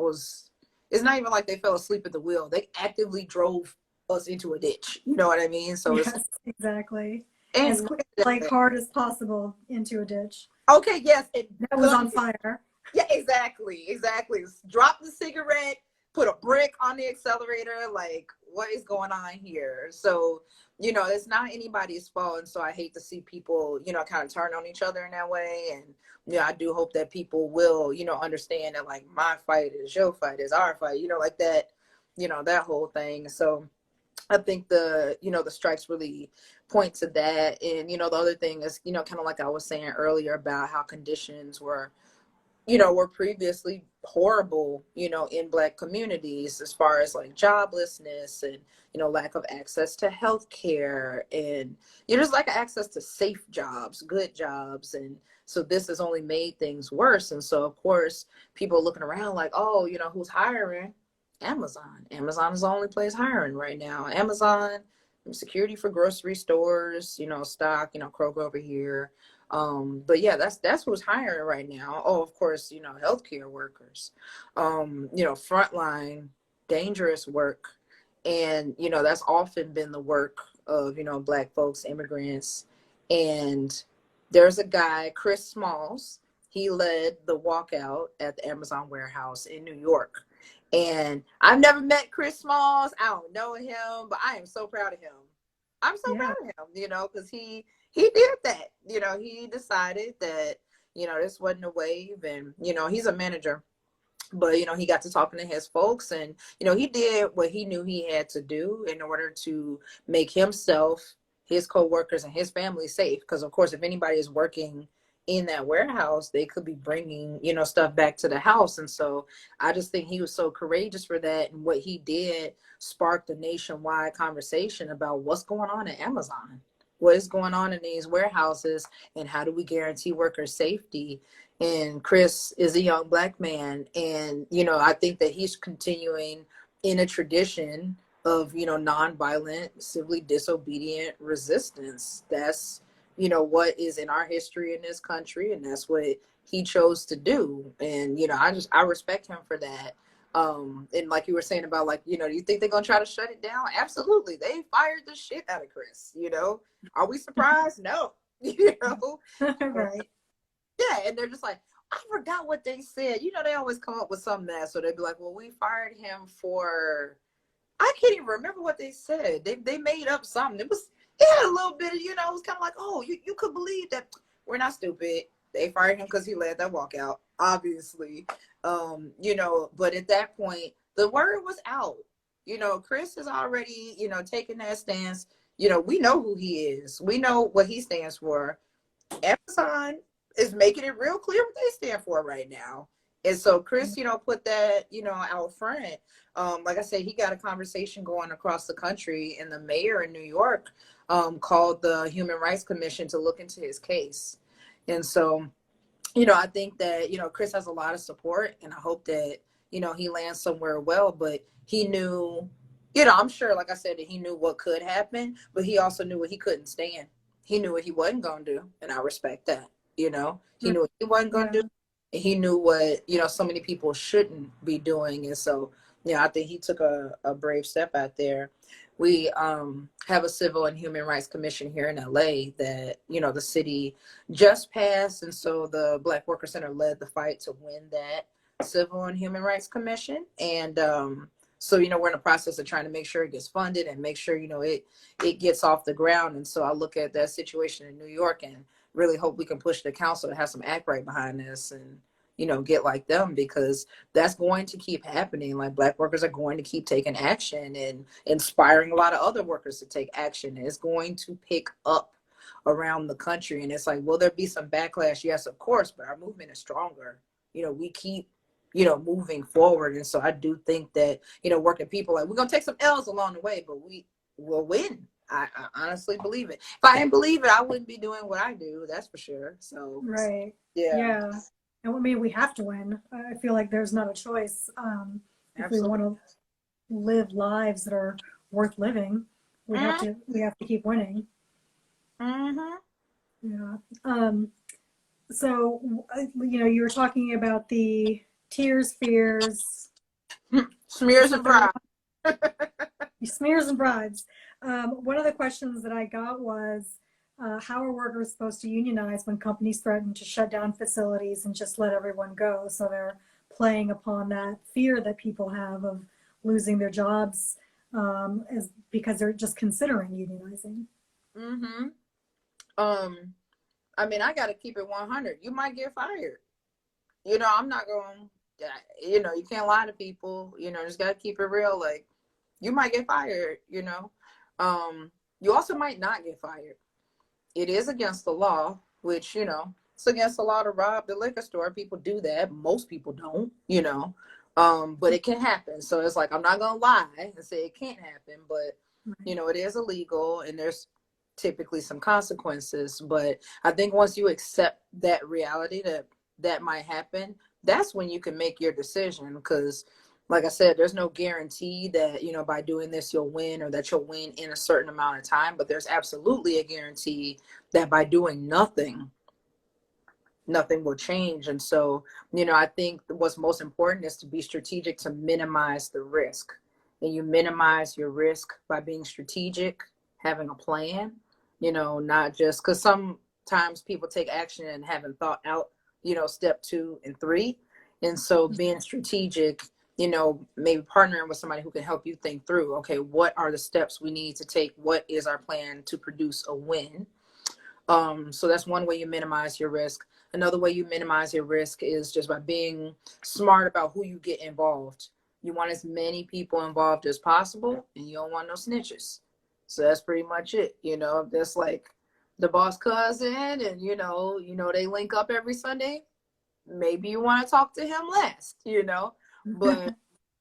it's not even like they fell asleep at the wheel. They actively drove us into a ditch. You know what I mean? So it's, Yes, exactly. As and quick, like hard as possible into a ditch okay, yes, it that was gun. on fire. Yeah, exactly, exactly. Drop the cigarette, put a brick on the accelerator. Like, what is going on here? So, it's not anybody's fault. And so I hate to see people, kind of turn on each other in that way. And, I do hope that people will, understand that, like, my fight is your fight, is our fight, like that, that whole thing. So I think the strikes really point to that. And, the other thing is, kind of like I was saying earlier about how conditions were previously horrible, in black communities, as far as like joblessness and, lack of access to health care, and, just lack of access to safe jobs, good jobs. And so this has only made things worse. And so, of course, people are looking around like, oh, who's hiring? Amazon. Amazon is the only place hiring right now. Amazon, security for grocery stores, stock, Kroger over here. But yeah, that's who's hiring right now. Oh, of course, healthcare workers, frontline, dangerous work. And, that's often been the work of, black folks, immigrants. And there's a guy, Chris Smalls, he led the walkout at the Amazon warehouse in New York. And I've never met Chris Smalls. I don't know him, but I am so proud of him. I'm so Yeah. proud of him, you know, because he did that. You know, he decided that, you know, this wasn't a wave, and, you know, he's a manager. But, you know, he got to talking to his folks, and, you know, he did what he knew he had to do in order to make himself, his coworkers, and his family safe. Because, of course, if anybody is working in that warehouse, they could be bringing, you know, stuff back to the house. And so I just think he was so courageous for that. And what he did sparked a nationwide conversation about what's going on at Amazon. What is going on in these warehouses, and how do we guarantee worker safety? And Chris is a young Black man, and, you know, I think that he's continuing in a tradition of, you know, nonviolent, civilly disobedient resistance. That's, you know, what is in our history in this country, and that's what he chose to do. And, you know, I respect him for that. And like you were saying about, like, you know, do you think they're gonna try to shut it down? Absolutely. They fired the shit out of Chris. You know, are we surprised? No. You know. Right. Yeah, and they're just like, I forgot what they said. You know, they always come up with some mess, so they'd be like, well, we fired him for, I can't even remember what they said. They made up something. It had a little bit of, you know, it was kind of like, oh, you could believe that. We're not stupid. They fired him because he led that walkout, obviously. You know, but at that point, the word was out. You know, Chris is already, you know, taking that stance. You know, we know who he is. We know what he stands for. Amazon is making it real clear what they stand for right now. And so Chris, you know, put that, you know, out front. Like I said, he got a conversation going across the country, and the mayor in New York called the Human Rights Commission to look into his case. And so, you know, I think that, you know, Chris has a lot of support, and I hope that, you know, he lands somewhere well. But he knew, you know, I'm sure, like I said, that he knew what could happen, but he also knew what he couldn't stand. He knew what he wasn't going to do, and I respect that. You know, he knew what he wasn't going to Yeah. do, and he knew what, you know, so many people shouldn't be doing. And so, you know, I think he took a brave step out there. We have a Civil and Human Rights Commission here in LA that, you know, the city just passed. And so the Black Worker Center led the fight to win that Civil and Human Rights Commission. And so, you know, we're in the process of trying to make sure it gets funded and make sure, you know, it gets off the ground. And so I look at that situation in New York and really hope we can push the council to have some act right behind this, and, you know, get like them, because that's going to keep happening. Like, Black workers are going to keep taking action and inspiring a lot of other workers to take action. It's going to pick up around the country. And it's like, will there be some backlash? Yes, of course, but our movement is stronger. You know, we keep, you know, moving forward. And so I do think that, you know, working people, like, we're going to take some L's along the way, but we will win. I honestly believe it. If I didn't believe it, I wouldn't be doing what I do. That's for sure. So, Right. yeah. Yeah. And I mean, we have to win. I feel like there's not a choice. If we Absolutely. want to live lives that are worth living, we have to keep winning. Mm-hmm. Yeah. So, you know, you were talking about the tears, fears, Smears and something, fries. smears and bribes. One of the questions that I got was, how are workers supposed to unionize when companies threaten to shut down facilities and just let everyone go? So they're playing upon that fear that people have of losing their jobs, because they're just considering unionizing. Mm-hmm. I mean, I got to keep it 100. You might get fired. You know, I'm not going, you know, you can't lie to people. You know, just got to keep it real. Like, you might get fired, you know. You also might not get fired. It is against the law, which, you know, it's against the law to rob the liquor store. People do that. Most people don't, you know. But it can happen. So it's like, I'm not going to lie and say it can't happen, but, you know, it is illegal, and there's typically some consequences. But I think once you accept that reality that that might happen, that's when you can make your decision. Because, like I said, there's no guarantee that, you know, by doing this you'll win, or that you'll win in a certain amount of time. But there's absolutely a guarantee that by doing nothing, nothing will change. And so, you know, I think what's most important is to be strategic to minimize the risk. And you minimize your risk by being strategic, having a plan, you know, not just because sometimes people take action and haven't thought out, you know, step 2 and 3. And so being strategic maybe partnering with somebody who can help you think through, okay, what are the steps we need to take? What is our plan to produce a win? So that's one way you minimize your risk. Another way you minimize your risk is just by being smart about who you get involved. You want as many people involved as possible, and you don't want no snitches. So that's pretty much it. If that's like the boss cousin, and they link up every Sunday, maybe you want to talk to him last. But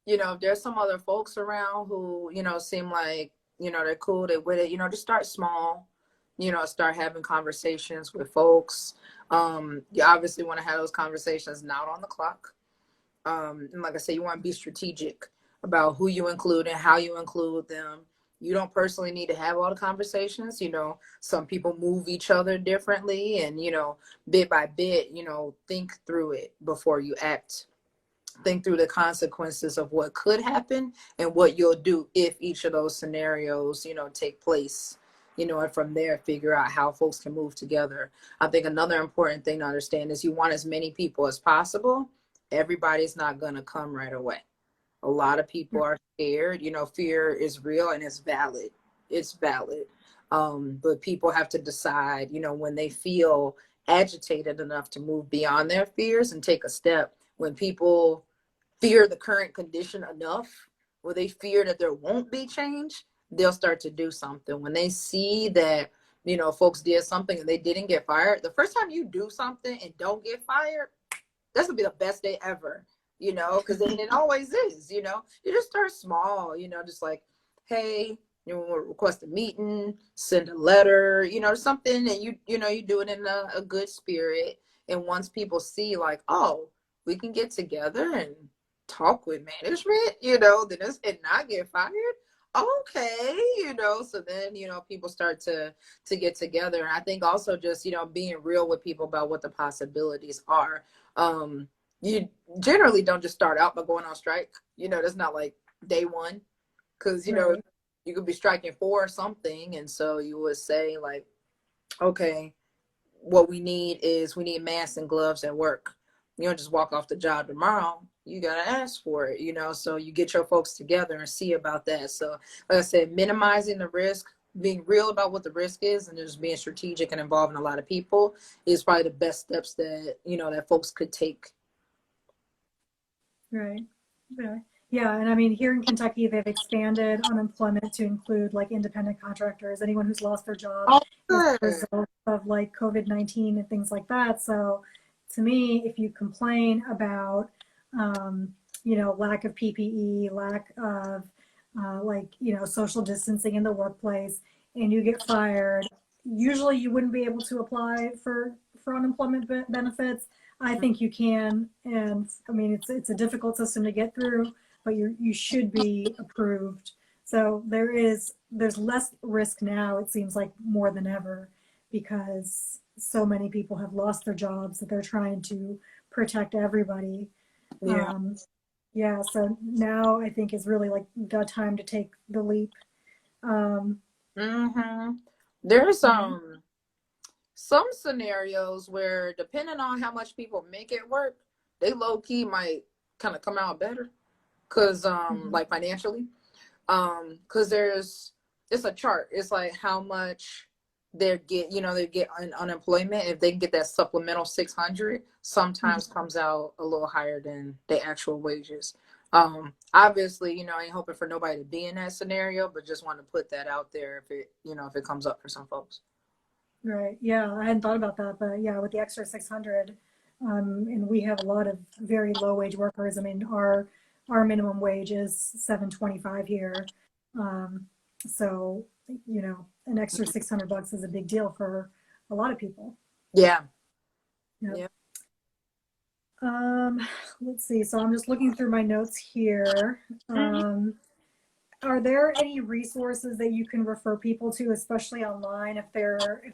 if there's some other folks around who seem like they're cool, they're with it, just start small. Start having conversations with folks. You obviously want to have those conversations not on the clock. And like I said, you want to be strategic about who you include and how you include them. You don't personally need to have all the conversations. Some people move each other differently, and, bit by bit, think through it before you act. Think through the consequences of what could happen and what you'll do if each of those scenarios, take place. And from there, figure out how folks can move together. I think another important thing to understand is you want as many people as possible. Everybody's not going to come right away. A lot of people are scared. Fear is real and it's valid. It's valid. But people have to decide, when they feel agitated enough to move beyond their fears and take a step. When people fear the current condition enough, where they fear that there won't be change, they'll start to do something. When they see that, folks did something and they didn't get fired, the first time you do something and don't get fired, that's gonna be the best day ever, because it always is, you just start small, just like, hey, we'll request a meeting, send a letter, something, and you do it in a good spirit. And once people see like, oh, we can get together and talk with management, then and not get fired. Okay, so then, people start to get together. And I think also just, being real with people about what the possibilities are. You generally don't just start out by going on strike. That's not like day one, because, Right. you could be striking for something. And so you would say like, okay, what we need masks and gloves at work. You don't just walk off the job tomorrow. You got to ask for it, so you get your folks together and see about that. So like I said, minimizing the risk, being real about what the risk is, and just being strategic and involving a lot of people is probably the best steps that, that folks could take. Right. Yeah. Yeah. And I mean, here in Kentucky, they've expanded unemployment to include like independent contractors, anyone who's lost their job Oh, as a good. result of like COVID-19 and things like that. So to me, if you complain about, lack of PPE, lack of social distancing in the workplace, and you get fired, usually you wouldn't be able to apply for unemployment benefits. I think you can, and I mean it's a difficult system to get through, but you should be approved. So there's less risk now. It seems like more than ever, because so many people have lost their jobs that they're trying to protect everybody. Yeah. Um, yeah, so now I think is really like the time to take the leap. Um, Mm-hmm. There's yeah. some scenarios where, depending on how much people make it work, they low key might kind of come out better, because Mhm. like financially, because it's a chart. It's like how much they get unemployment. If they can get that supplemental 600, sometimes Mhm. comes out a little higher than the actual wages. Obviously, I ain't hoping for nobody to be in that scenario, but just want to put that out there if it comes up for some folks. Right. Yeah, I hadn't thought about that, but yeah, with the extra 600, and we have a lot of very low wage workers. I mean, our minimum wage is 7.25 here. Um, so, an extra $600 is a big deal for a lot of people. Yeah. Yep. Yeah. Um, let's see. So I'm just looking through my notes here. Are there any resources that you can refer people to, especially online, if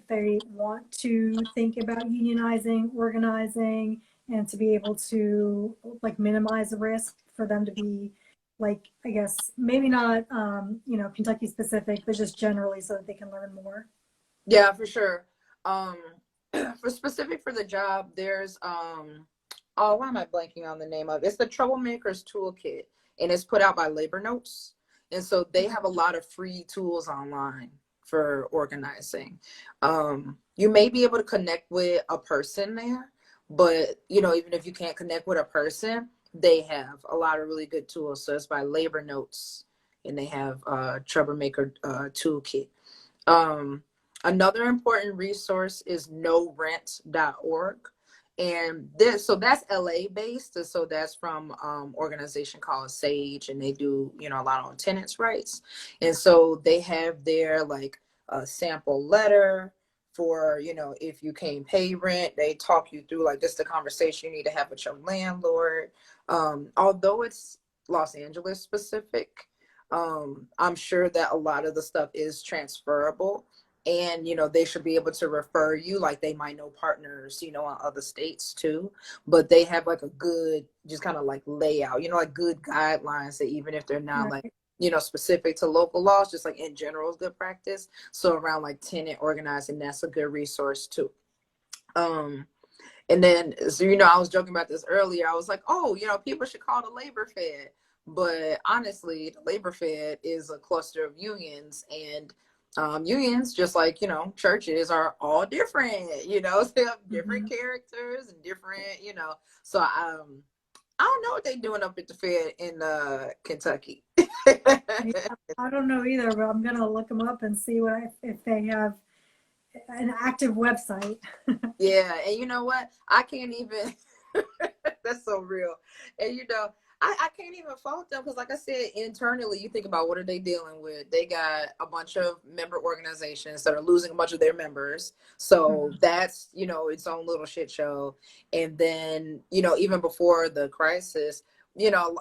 they want to think about unionizing, organizing, and to be able to like minimize the risk for them to be like, I guess maybe not Kentucky specific, but just generally so that they can learn more. Yeah, for sure. Um, for the job, there's oh, why am I blanking on the name of it? It's the Troublemakers Toolkit, and it's put out by Labor Notes. And so they have a lot of free tools online for organizing. You may be able to connect with a person there, but even if you can't connect with a person, they have a lot of really good tools. So it's by Labor Notes, and they have Troublemaker Toolkit. Another important resource is norent.org. And so that's LA based. And so that's from organization called Sage, and they do, a lot on tenants' rights. And so they have their like a sample letter for, if you can't pay rent, they talk you through like just the conversation you need to have with your landlord. Although it's Los Angeles specific, I'm sure that a lot of the stuff is transferable. And, they should be able to refer you, like they might know partners, in other states too. But they have like a good, just kind of like layout, like good guidelines that even if they're not like, specific to local laws, just like in general is good practice. So around like tenant organizing, that's a good resource too. And then, so, I was joking about this earlier. I was like, oh, people should call the labor fed. But honestly, the labor fed is a cluster of unions, and unions, just like, churches, are all different, they have different characters and different, so I don't know what they're doing up at the Fed in Kentucky. I don't know either, but I'm gonna look them up and see if they have an active website. Yeah, and you know what? I can't even. That's so real. And I can't even fault them because, like I said, internally, you think about what are they dealing with? They got a bunch of member organizations that are losing a bunch of their members. So that's, its own little shit show. And then, even before the crisis,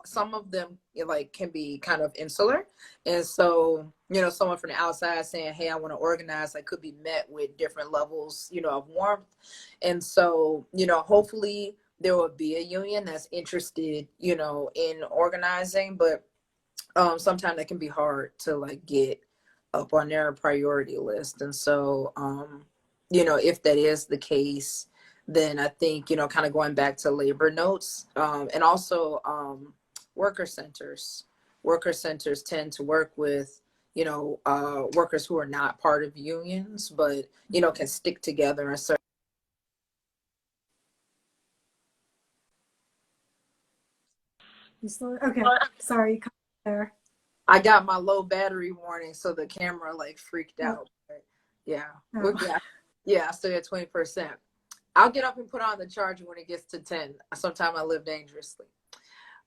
some of them like can be kind of insular. And so, someone from the outside saying, hey, I want to organize, like could be met with different levels, of warmth. And so, hopefully there will be a union that's interested, in organizing, but sometimes it can be hard to like get up on their priority list. And so, if that is the case, then I think, kind of going back to labor notes, and also worker centers. Worker centers tend to work with, workers who are not part of unions, but, can stick together in certain. Okay, sorry, you cut there. I got my low battery warning, so the camera like freaked out. But yeah, we're good. Yeah, I still at 20%. I'll get up and put on the charger when it gets to 10. Sometimes I live dangerously.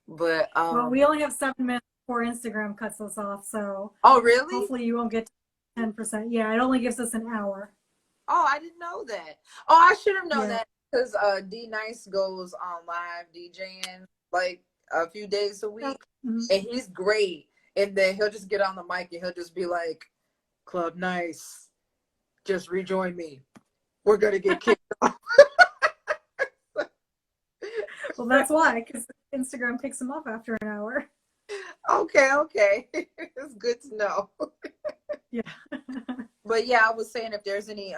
But well, we only have 7 minutes before Instagram cuts us off, so oh really? Hopefully you won't get to 10%. Yeah, it only gives us an hour. Oh, I didn't know that. Oh, I should have known that because D Nice goes on live DJing like a few days a week, and he's great. And then he'll just get on the mic and he'll just be like, Club Nice, just rejoin me. We're going to get kicked off. Well, that's why, because Instagram kicks him off after an hour. Okay. It's good to know. Yeah. But yeah, I was saying if there's any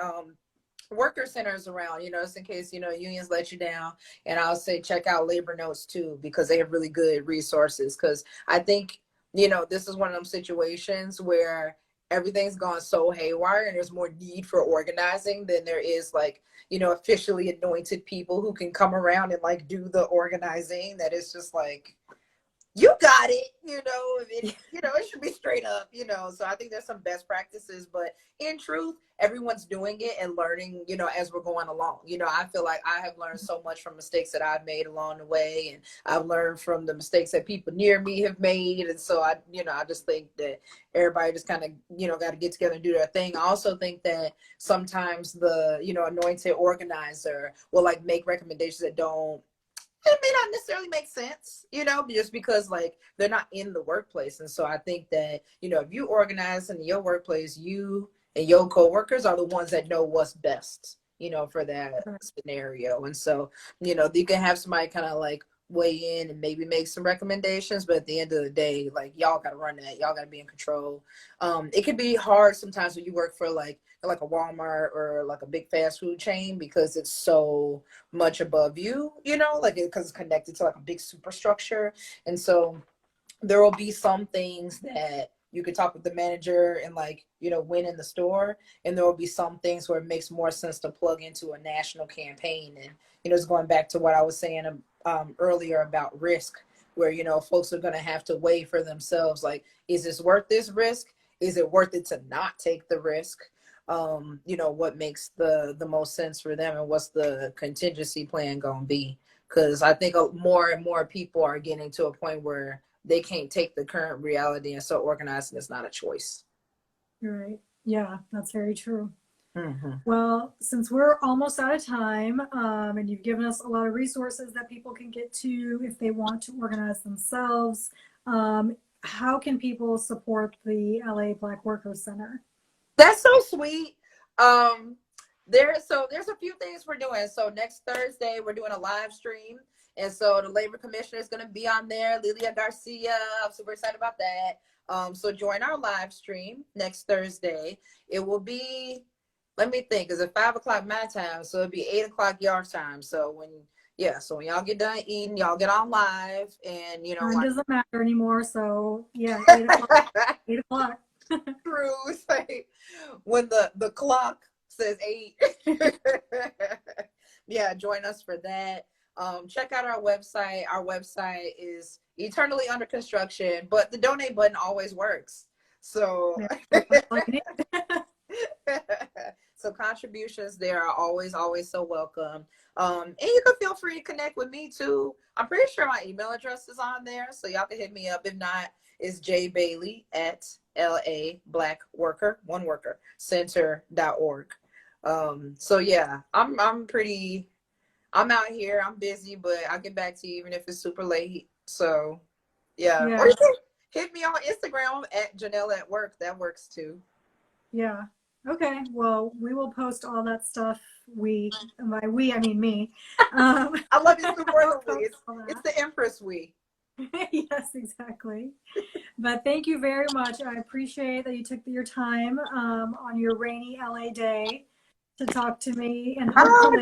worker centers around, just in case, unions let you down. And I'll say check out Labor Notes too, because they have really good resources. Because I think, this is one of them situations where everything's gone so haywire and there's more need for organizing than there is like, officially anointed people who can come around and like do the organizing. That is just like, you got it, it should be straight up, so I think there's some best practices, but in truth, everyone's doing it and learning, as we're going along. I feel like I have learned so much from mistakes that I've made along the way, and I've learned from the mistakes that people near me have made. And so I just think that everybody just kind of, got to get together and do their thing. I also think that sometimes the, anointed organizer will like make recommendations that it may not necessarily make sense, just because like they're not in the workplace. And so I think that, if you organize in your workplace, you and your coworkers are the ones that know what's best, for that scenario. And so, you can have somebody kind of like weigh in and maybe make some recommendations, but at the end of the day, like, y'all got to run that. Y'all got to be in control. It can be hard sometimes when you work for like a Walmart or like a big fast food chain, because it's so much above you, you know, like because it's connected to like a big superstructure. And so there will be some things that you could talk with the manager and, like, you know, win in the store. And there will be some things where it makes more sense to plug into a national campaign. And, you know, it's going back to what I was saying earlier about risk, where, you know, folks are going to have to weigh for themselves, like, is this worth this risk? Is it worth it to not take the risk? You know, what makes the most sense for them, and what's the contingency plan going to be? Because I think more and more people are getting to a point where they can't take the current reality, and so organizing is not a choice. Right. Yeah, that's very true. Mm-hmm. Well, since we're almost out of time, and you've given us a lot of resources that people can get to if they want to organize themselves, how can people support the LA Black Workers Center? That's so sweet. There's a few things we're doing. So next Thursday we're doing a live stream, and so the labor commissioner is going to be on there, Lilia Garcia. I'm super excited about that. So join our live stream next Thursday. It will be, let me think, is it 5:00 my time? So it'll be 8:00 your time. So when y'all get done eating, y'all get on live, and you know, Time doesn't matter anymore. So yeah, 8:00. 8:00. True. It's like when the clock says 8. Yeah, join us for that. Check out our website. Our website is eternally under construction, but the donate button always works. So so contributions there are always so welcome. And you can feel free to connect with me too. I'm pretty sure my email address is on there, so y'all can hit me up. If not, it's jbailey at LA Black Worker, one worker, center.org. So yeah, I'm out here. I'm busy, but I'll get back to you even if it's super late. So yeah. Or you can hit me on Instagram at Janel at Work. That works too. Yeah. Okay. Well, we will post all that stuff. By we, I mean me. I love it superlatively. It's the Empress we. Yes, exactly. But thank you very much. I appreciate that you took your time on your rainy LA day to talk to me. And hopefully,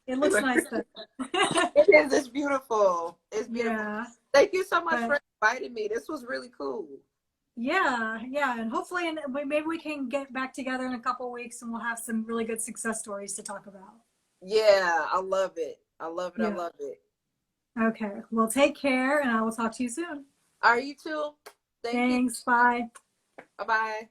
it looks nice though. It is. It's beautiful. It's beautiful. Yeah. Thank you so much for inviting me. This was really cool. Yeah, and hopefully, maybe we can get back together in a couple of weeks, and we'll have some really good success stories to talk about. Yeah, I love it. I love it. Yeah. I love it. Okay. Well, take care, and I will talk to you soon. All right, you too. Thanks. Bye. Bye-bye.